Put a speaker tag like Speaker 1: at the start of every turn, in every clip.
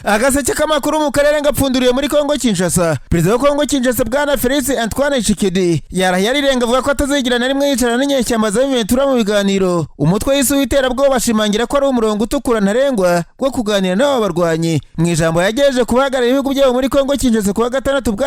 Speaker 1: Agaseke k'amakuru mu karere ngapfunduriye muri Kongo Kinshasa. Perezida wa Kongo Kinshasa bwana Felix Antoine Tshisekedi yarirenga avuga ko atazigira na rimwe yicarana n'inyeshyamba za M23 mu biganiro. Umutwe w'isi w'iterabwoba bashimangira ko ari umurongo utukura ntarengwa wo kuganira n'abo barwanyi. Mu ijambo yagejeje kubahagararira ibihugu byabo muri Kongo Kinshasa kuwa gatandatu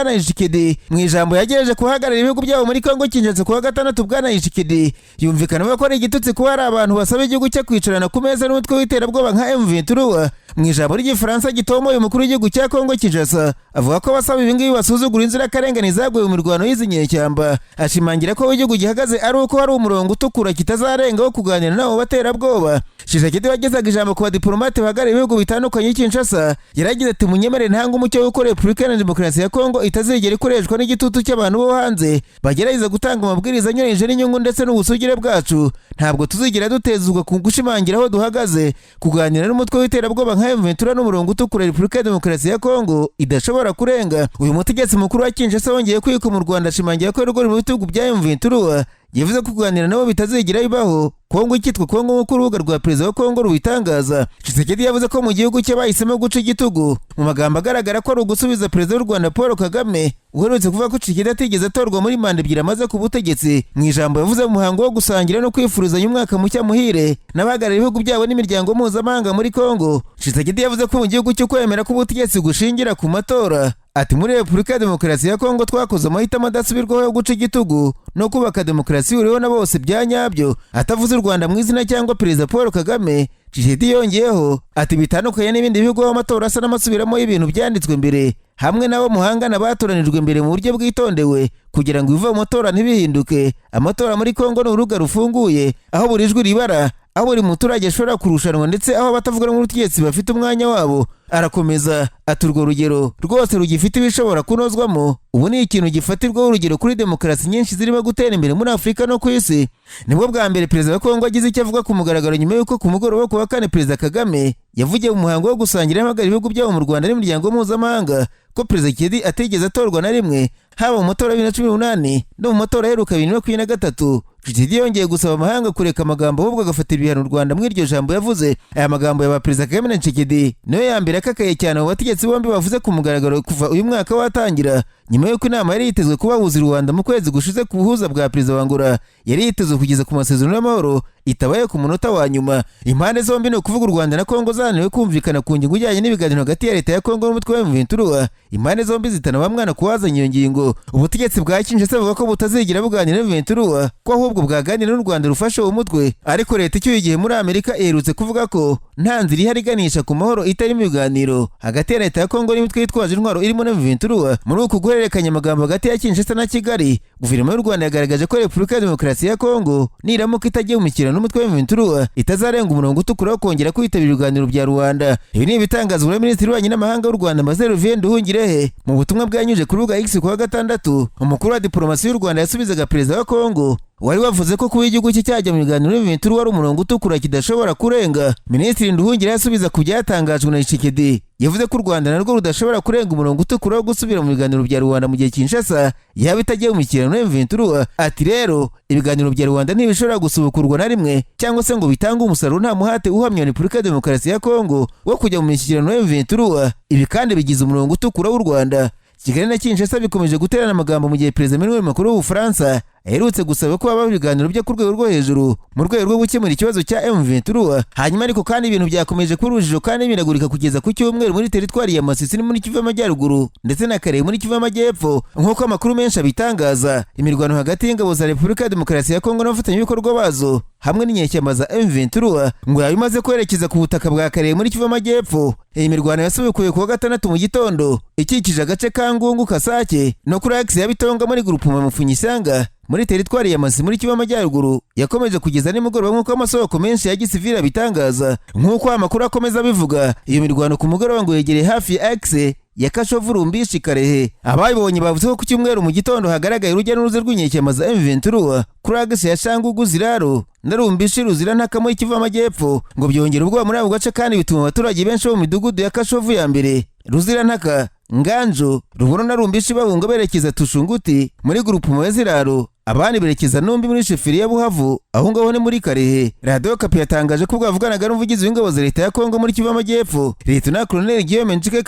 Speaker 1: bwana Tshisekedi yumvikana ko ari igitutsi kuba hari abantu basaba igihugu cyo kwicarana ku meza n'umutwe w'iterabwoba nka M23. Mu ijambo ry'igifaransa gitomoye umukuru w'igihugu cya Kongo Kinshasa avuga ko basaba ibingibi basuzugura inzirakarengane zaguye mu mirwano y'izi nyeshyamba. Ashimangira ko igihugu gihagaze ari uko hari umurongo utukura kitazarenga wo kuganira n'abo baterabwoba. Tshisekedi wagezaga ijambo ku badiplomate bahagarariye ibihugu bitandukanye Kinshasa yaragize ati munyemere ntanga umucyo w'uko Repubulika ya Demokarasi ya Kongo itazigera ikoreshwa n'igitutu cy'abantu bo hanze bagerageza gutanga amabwiriza anyuranyije n'inyungu ndetse n'ubusugire bwacu. Ntabwo tuzigera dutezuzwa ku gushimangira aho duhagaze. Kuganira n'umutwe w'iterabwoba nka M23 n'umurongo utukura Repubulika ya Demokarasi ya Kongo idashobora kurenga. Uyu mutegetsi mukuru wa Kinshasa wongeye kwika mu Rwanda ashimangira ko rugori mu bitugu bya M23 yavuze ko kuganira nabo bitazigera bibaho. Kongo ikitwa Kongo nk'uko urubuga rwa perezida wa Kongo rubitangaza. Tshisekedi yavuze ko mu gihugu cye bahisemo guca igitugu. Mu magambo agaragara ko ari ugusubiza perezida w'u Rwanda Paul Kagame uherutse kuvuga ko Tshisekedi atigeze atorwa muri manda ebyiri amaze ku butegetsi. Mu ijambo yavuze mu muhango wo gusangira no kwifurizanya umwaka mushya muhire n'abahagarariye ibihugu byabo n'imiryango mpuzamahanga muri Kongo, Tshisekedi yavuze ko mu gihugu cyo kwemera ko ubutegetsi gushingira ku matora. Ati muri Repubulika ya Demokarasi ya Kongo twakoze amahitamo adasubirwaho yo guca igitugu no kubaka demokarasi ihuriweho na bose bya nyabyo. Atavuze u Rwanda mu izina cyangwa perezida Paul Kagame, Tshisekedi yongeyeho ati bitandukanye n'ibindi bihugu aho amatora asa n'amasubiramo y'ibintu byanditswe mbere hamwe n'abo muhangana batoranijwe mbere mu buryo bwitondewe kugira ngo ibiva mu matora ntibihinduke. Amatora muri Kongo ni urubuga rufunguye aho buri jwi ribara, aho buri muturage ashobora kurushanwa ndetse aho abatavuga n'ubutegetsi bafite umwanya wabo. Arakomeza ati urwo rugero rwose rugifite ibishobora kunozwamo. Ubu ni ikintu gifatirwaho urugero kuri demokarasi nyinshi zirimo gutera imbere muri Afurika no ku isi. Nibwo bwa mbere perezida wa Kongo agize icyo avuga ku mugaragaro nyuma y'uko ku mugoroba wo kuwa kane perezida Kagame yavugiye mu muhango wo gusangira n'abahagarariye ibihugu byabo mu Rwanda n'imiryango mpuzamahanga ko perezida Tshisekedi atigeze atorwa na rimwe haba mu matora ya 2018 no mu matora aheruka 2023. Tshisekedi yongeye gusaba amahanga kureka amagambo ahubwo agafatira ibihano u Rwanda muri iryo jambo yavuze. Aya magambo ya perezida Kagame na Tshisekedi niyo ya mbere akakaye cyane mu bategetsi bombi bavuze ku mugaragaro kuva uyu mwaka watangira, nyuma y'uko inama yari yitezwe kubahuza u Rwanda mu kwezi gushize ku buhuza bwa perezida wa Angola yari yitezwe kugeza ku masezerano y'amahoro itabaye ku munota wa nyuma. Impande zombi ni ukuvuga u Rwanda na Kongo zananiwe kumvikana ku ngingo ijyanye n'ibiganiro hagati ya leta ya Kongo n'umutwe wa M23. Impande zombi zitana bamwana kuwazanya iyo ngingo. Ubutegetsi bwa Kinshasa buvuga ko butazigira buganira na M23 ko ahubwo bwaganira n'u Rwanda rufashe uwo mutwe. Ariko leta icyuye igihe muri Amerika iherutse kuvuga ko nta nzira ihari iganisha ku mahoro itari mu biganiro hagati ya leta ya Kongo n'imitwe yitwaje intwaro irimo na M23. Muri uku guhererekanya amagambo hagati ya Kinshasa na Kigali, guverinoma y'u Rwanda yagaragaje ko Repubulika ya Demokarasi ya Kongo niramuka itagiye mu mikirano n'umutwe wa M23 itazarenga umurongo utukura wo kongera kwitabira ibiganiro bya Rwanda. Ibi ni ibitangazwa na Minisitiri w'Ububanyi n'Amahanga w'u Rwanda Amaze Nduhungirehe mu butumwa bwanyuje ku rubuga X kuwa gatandatu. Umukuru wa diplomasi y'u Rwanda yasubizaga perezida wa Kongo wari wavuze ko kuba igihugu cye cyajya mu biganiro n'ibintu wari umurongo utukura kidashobora kurenga. Minisitiri Nduhungirehe yasubiza ku byatangajwe na Tshisekedi yavuze ko u Rwanda narwo rudashobora kurenga umurongo utukura wo gusubira mu biganiro bya Rwanda mu gihe Kinshasa yaba itagiye mu mikirano n'M23. Ati rero ibiganiro bya Rwanda ntibishobora gusubukurwa na rimwe cyangwa se ngo bitange umusaruro nta muhate uhamya Repubulika ya Demokarasi ya Kongo wo kujya mu mikirano n'M23. Ibi kandi bigize umurongo utukura w'u Rwanda. Kigali na Kinshasa bikomeje guterana amagambo mu gihe perezida Emmanuel Macron w'Ubufaransa aherutse gusaba ko haba ibiganiro byo ku rwego rwo hejuru mu rwego rwo gukemura ikibazo cya M23. Hanyuma ariko kandi ibintu byakomeje kuba urujijo kandi biragurika kugeza ku cyumweru muri teritwari ya Masisi muri Kivu y'Amajyaruguru ndetse na Karere muri Kivu y'Amajyepfo. Nk'uko amakuru menshi abitangaza, imirwano hagati y'ingabo za Repubulika ya Demokarasi ya Kongo n'abafatanyabikorwa bazo hamwe n'inyeshyamba za M23 ngo yabimaze kwerekeza ku butaka bwa Karere muri Kivu y'Amajyepfo. Iyi mirwano yasubukuye kuwa gatandatu mu gitondo ikikije agace ka Ngungu Kasake no kuri Axe ya Bitonga muri Groupement Mufunyisanga muri teritwari ya Masisi muri Kivu y'Amajyaruguru yakomeje kugeza nimugoroba nk'uko amasoko menshi ya gisivili bitangaza. Nk'uko amakuru akomeza bivuga, iyo mirwano ku mugoroba ngo yegereye hafi ya Axe ya Kashovu Rumbishi Karehe. Abayibonye bavuze ko ku cyumweru mu gitondo hagaragaye urujya n'uruza rw'inyeshyamba za M23 kuri Agaseke ya Shangugu Ziraro na Rumbishi Ruzirantaka muri Kivu y'Amajyepfo ngo byongera ubwoba muri abo gace kandi bituma abaturage benshi bo mu midugudu ya Kashovu ya mbere, Ruzirantaka, Nganjo, Ruburo na Rumbishi bahunga berekeza Tushunguti muri Groupement ya Ziraro abandi berekeza Numbi muri sheferi ya Buhavu aho ngaho ni muri Karere. Radio Kapi yatangaje ko bwavuganaga n'umuvugizi w'ingabo za leta ya Kongo muri Kivu y'Amajyepfo Lieutenant Colonel Guillaume Nshike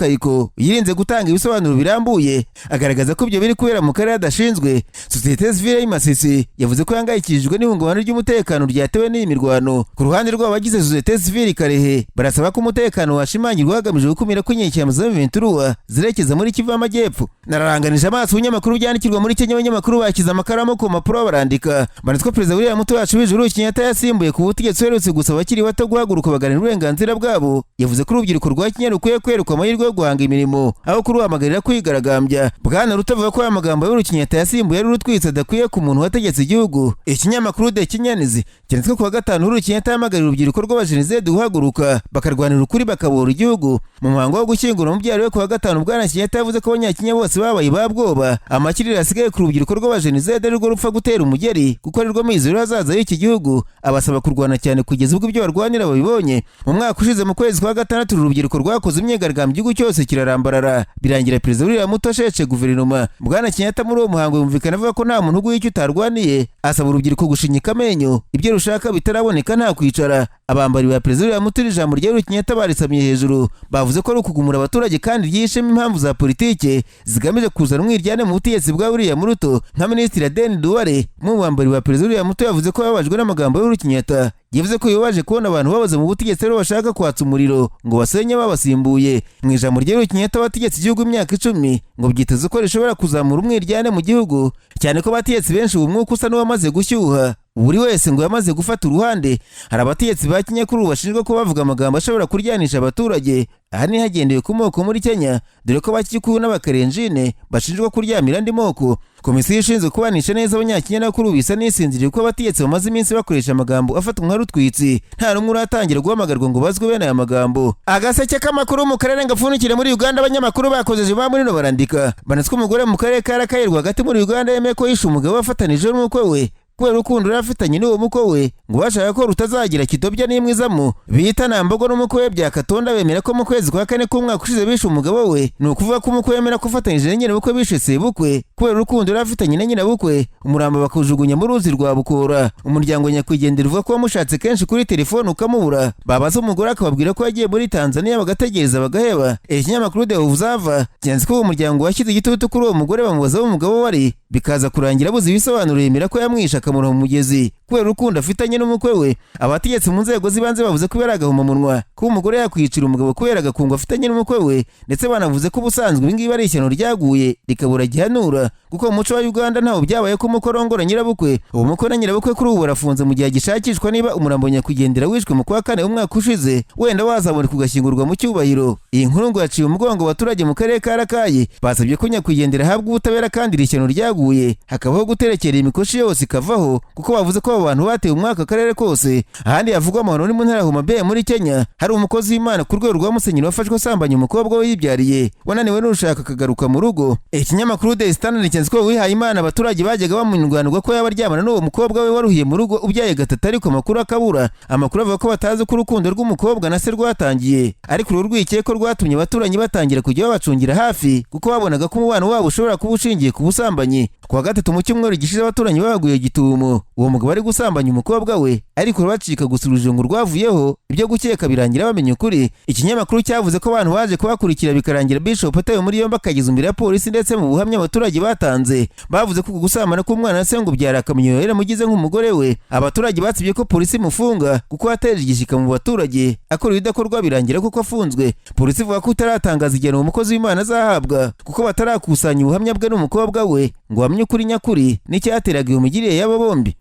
Speaker 1: yirinze gutanga ibisobanuro birambuye, agaragaza ko ibyo biri kubera mu karere adashinzwe. Societe Civile y'Imasisi yavuze ko yangayikishijwe n'ihungabana ry'umutekano ryatewe n'iyi mirwano. Ku ruhande rw'abagize Societe Civile Karere barasaba ko umutekano washimangirwa hagamijwe gukumira ko inyeshyamba za M23 zirekeza muri Kivu y'Amajyepfo. Nararanganije amaso ibinyamakuru byandikirwa muri Kenya, abanyamakuru bakiza amakaramu ku mpapuro barandika banatwa Perezida William Muto wacu w'ijuru Kenyatta yasimbuye ku butegetsi uherutse gusaba abakiri bato guhaguruka baganira uburenganzira bwabo. Yavuze ko urubyiruko rwa Kenya rukwiye kwerekwa amahirwe yo guhanga imirimo aho kuruhamagarira kwigaragambya. Bwana Rutavuga ko amagambo y'uru Kenyatta yasimbuye ari urutwitse adakwiye ku muntu wategetse igihugu. Ikinyamakuru de Kinyanizi cyanditswe ku wa gatanu uru Kenyatta yamagarira urubyiruko rw'abajenizede guhaguruka bakarwanira ukuri bakabura igihugu. Mu muhango wo gushyingura umubyaro we ku wa gatanu Bwana Kenyatta yavuze ko abanyakenya bose babaye babwoba amakiriro asigaye ku rubyiruko rw'abajenizede ari rwo rupfa gutera umugeri kuko ari rwo mizero hazaza y'iki gihugu. Abasaba kurwana cyane kugeza ubwo ibyo barwanira babibonye. Mu mwaka ushize mu kwezi kwa gatandatu urubyiruko rwakoze imyigaragambyo igihugu cyose kirarambarara birangira Perezida William Muto asheshe guverinoma. Bwana Kenyatta muri uwo muhango yumvikana avuga ko nta muntu uguye icyo utarwaniye, asaba urubyiruko gushinyika amenyo ibyo rushaka bitaraboneka nta kwicara. Abambari ba Perezida William Muto ijambo rya Kenyatta barisamye hejuru bavuze ko ari ukugumura abaturage kandi ryishemo impamvu za politike zigamije kuzana umwiryane mu butegetsi bwa William Muto. Nka Minisitiri Aden Duware mu bambari ba Perezida William Muto yavuze ko babajwe n'amagambo y'uru Kenyatta. Yavuze ko bibabaje kubona abantu babaze mu butegetsi rero bashaka kwatsa umuriro ngo basenye babasimbuye. Mu ijambo rya Kenyatta bategetse igihugu imyaka 10 ngo byiteze ko rishobora kuzamura umwiryane mu gihugu, cyane ko bategetse benshi ubu mwuka usa n'uwamaze gushyuha. Buri wese ngo yamaze gufata uruhande. Hari abategetsi ba Kenya kuri bashinjwa ko bavuga amagambo ashobora kuryanisha abaturage. Aha ni hagendewe ku moko muri Kenya, dore ko Abakikuyu n'Abakarenjine bashinjwa kuryamira andi moko. Komisiyo ishinzwe kubanisha neza abanyakenya n'akuru bisa n'isinziriye ko abategetsi bamaze iminsi bakoresha amagambo afatwa nka rutwitsi nta rumwe uratangira guhamagarwa ngo bazwe bene aya magambo. Agaseke k'amakuru mu karere ngapfunikire muri Uganda abanyamakuru bakojeje ba muri no barandika banetswe umugore mu karere ka Karere hagati muri Uganda yemeye ko yishe umugabo wafatanije n'umukwe we kubera urukundo rafitanye n'uwo mukwe we ngo bashaka ko rutazagira kidobya n'imwizamo. Bita Nambogo n'umukwe we bya Katonda bemera ko mu kwezi kwa kane k'umwaka ushize bishe umugabo we. Ni ukuvuga ko umukwe yemera ko afatanyije na nyirabukwe bishe sebukwe kubera urukundo rafitanye na nyirabukwe. Umurambo bakujugunya mu ruzi rwa Bukora. Umuryango nyakwigendera uvuga ko wamushatse kenshi kuri telefone ukamubura. Babaza umugore akababwira ko yagiye muri Tanzania bagategereza bagaheba. Ikinyamakuru The Observer cyanditse ko umuryango washyize igitutu kuri uwo mugore bamubaza aho umugabo wari, bikaza kurangira buze ibisobanuro yemera ko yamwishe akamura mu mugezi kubera urukundo afitanye n'umukwe we. Abategetsi mu nzego z'ibanze bavuze ko yaragahuma munwa ko umugore yakwicira umugabo kubera agakungu afitanye n'umukwe we, ndetse banavuze ko ubusanzwe ibingibi ari ishyano ryaguye rikabura gihanura kuko mu muco wa Uganda ntaho byabaye ko umukorongora nyirabukwe. Uwo mukwe na nyirabukwe kuri ubu barafunze mu gihe gishakishwa niba umurambo nyakwigendera wishwe mu kwa kane umwaka ushize wenda wazabona kugashyingurwa mu cyubahiro. Iyi nkuru ngo yaciye umugongo abaturage mu karere ka Rakaye basabye ko nyakwigendera ahabwa ubutabera kandi iri ishyano ryaguye hakabaho guterekera imikoshi yose ikavaho kuko bavuze ko abo bantu bateye umwaka akarere kose. Ahandi havugwa amahano ni mu ntara Homa Bay muri Kenya hari umukozi w'Imana ku rwego rwa Musenyeri wafashwe asambanya umukobwa we yibyariye wananiwe n'urushaka akagaruka mu rugo. Ikinyamakuru The Standard cyanditse ko wihaye Imana abaturage bajyaga bamunirwanirwa ko yabaryamana n'uwo mukobwa we waruhiye mu rugo ubyaye gatatu ariko amakuru akabura. Amakuru avuga ko batazi ko urukundo rw'umukobwa na se rwatangiye, ariko uru rwikeko rwatumye abaturanyi batangira kujya babacungira hafi kuko babonaga ko umubano wabo ushobora kuba ushingiye ku busambanyi. Ku wa gatatu mu cyumweru gishize abaturanyi baguye gitumo uwo mugabo ari gusambanya umukobwa we, ariko bacika gusuruje ngo rwavuyeho ibyo gukeka birangira bamenye ukuri. Ikinyamakuru cyavuze ko abantu baje kubakurikira bikarangira Bishop atawe muri yombi akageza imbere ya polisi, ndetse mu buhamya abaturage batanze bavuze ko gusambana k'umwana se ngo byara akamenyo yaramugize nk'umugore we. Abaturage batsibye ko polisi imufunga kuko yateje igishika mu baturage akora ibidakorwa birangira kuko afunzwe. Polisi ivuga ko itaratangaza igihe umukozi w'Imana azahabwa kuko batarakusanya ubuhamya bwe n'umukobwa we ngo bamenye ukuri nyakuri n'icyateraga iyo migirire y'aba bombi.